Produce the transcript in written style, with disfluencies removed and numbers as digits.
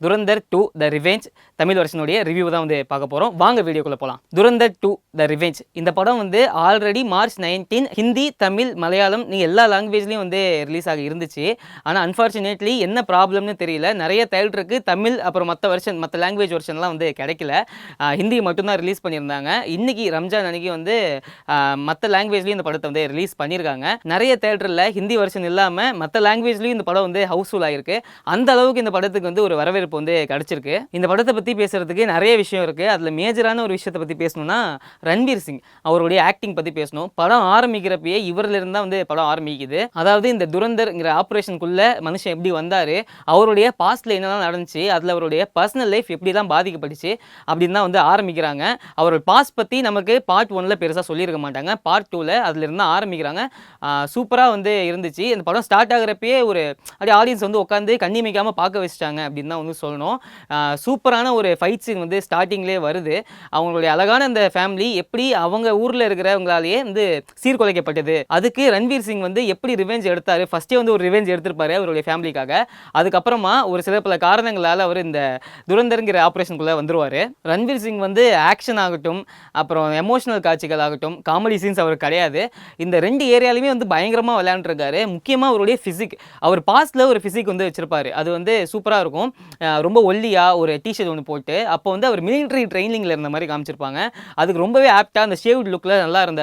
Durandhar 2 the revenge Tamil வருஷனுடைய review தான் வந்து பார்க்க போகிறோம். வாங்க வீடியோக்குள்ளே போகலாம். துரந்தர் 2 த ரிவெஞ்ச் இந்த படம் வந்து ஆல்ரெடி மார்ச் 19 ஹிந்தி, தமிழ், மலையாளம் நீ எல்லா லாங்குவேஜ்லையும் வந்து ரிலீஸ் ஆகி இருந்துச்சு. ஆனால் அன்ஃபார்ச்சுனேட்லி என்ன ப்ராப்ளம்னு தெரியல, நிறைய தேட்டருக்கு தமிழ் அப்புறம் மற்ற லாங்குவேஜ் வெர்ஷன்லாம் வந்து கிடைக்கல. ஹிந்தி மட்டும்தான் ரிலீஸ் பண்ணியிருந்தாங்க. இன்னைக்கு ரம்ஜான் அன்னைக்கு வந்து மற்ற லாங்குவேஜ்லையும் இந்த படத்தை வந்து ரிலீஸ் பண்ணியிருக்காங்க. நிறைய தேட்டரில் ஹிந்தி வெர்ஷன் இல்லாமல் மற்ற லாங்குவேஜ்லையும் இந்த படம் வந்து ஹவுஸ்ஃபுல் ஆயிருக்கு. அந்த அளவுக்கு இந்த படத்துக்கு வந்து ஒரு வரவேற்பு வந்து கிடைச்சிருக்கு. இந்த படத்தை பற்றி பேசுறதுக்கு நிறைய விஷயம் இருக்குது. அதில் மேஜரான ஒரு விஷயத்தை பற்றி பேசணும்னா ரன்வீர் சிங் அவருடைய ஆக்டிங் பற்றி பேசணும். படம் ஆரம்பிக்கிறப்பயே இவரிலிருந்து தான் வந்து படம் ஆரம்பிக்குது. அதாவது இந்த துரந்தர்ங்கிற ஆப்ரேஷனுக்குள்ள மனுஷன் எப்படி வந்தார், அவருடைய பாஸ்ட்ல என்னெல்லாம் நடந்துச்சு, அதில் அவருடைய பர்சனல் லைஃப் எப்படி தான் பாதிக்கப்பட்டுச்சு அப்படின்னு தான் வந்து ஆரம்பிக்கிறாங்க. அவரோட பாஸ்ட் பற்றி நமக்கு பார்ட் 1ல் பெருசாக சொல்லியிருக்க மாட்டாங்க. பார்ட் 2ல் அதிலிருந்து ஆரம்பிக்கிறாங்க. சூப்பராக வந்து இருந்துச்சு. இந்த படம் ஸ்டார்ட் ஆகிறப்பயே ஒரு அப்படியே ஆடியன்ஸ் வந்து உட்காந்து கண்ணிமைக்காமல் பார்க்க வச்சுட்டாங்க அப்படின்னு தான் வந்து சொல்லணும். சூப்பரான ஒரு ஃபைட் சீன் வந்து ஸ்டார்டிங்லேயே வருது. அவங்களுடைய அழகான அந்த ஃபேமிலி எப்படி அவங்க ஊரில் இருக்கிறவங்களாலேயே வந்து சீர்குலைக்கப்பட்டது, அதுக்கு ரன்வீர் சிங் வந்து எப்படி ரிவெஞ்ச் எடுத்தார். ஃபஸ்ட்டே வந்து ஒரு ரிவெஞ்ச் எடுத்திருப்பாரு அவருடைய ஃபேமிலிக்காக. அதுக்கப்புறமா ஒரு சில பல காரணங்களால் அவர் இந்த துரந்தர்ங்கிற ஆப்ரேஷனுக்குள்ளே வந்துருவார். ரன்வீர் சிங் வந்து ஆக்ஷன் ஆகட்டும், அப்புறம் எமோஷனல் காட்சிகள் ஆகட்டும், காமெடி சீன்ஸ் அவர் கிடையாது. இந்த ரெண்டு ஏரியாலையுமே வந்து பயங்கரமாக விளையாண்டுருக்காரு. முக்கியமாக அவருடைய ஃபிசிக், அவர் பாஸ்டில் ஒரு ஃபிசிக் வந்து வச்சிருப்பாரு. அது வந்து சூப்பராக இருக்கும். ரொம்ப ஒல்லியாக ஒரு டிஷர்ட் ஒன்று போட்டு, அப்போ வந்து அவர் மிலிட்ரி ட்ரைனிங்கில் இருந்த மாதிரி காமிச்சிருப்பாங்க. அதுக்கு ரொம்பவே ஆப்டாக அந்த ஷேவ்ட் லுக்கில் நல்லா இருந்தார்.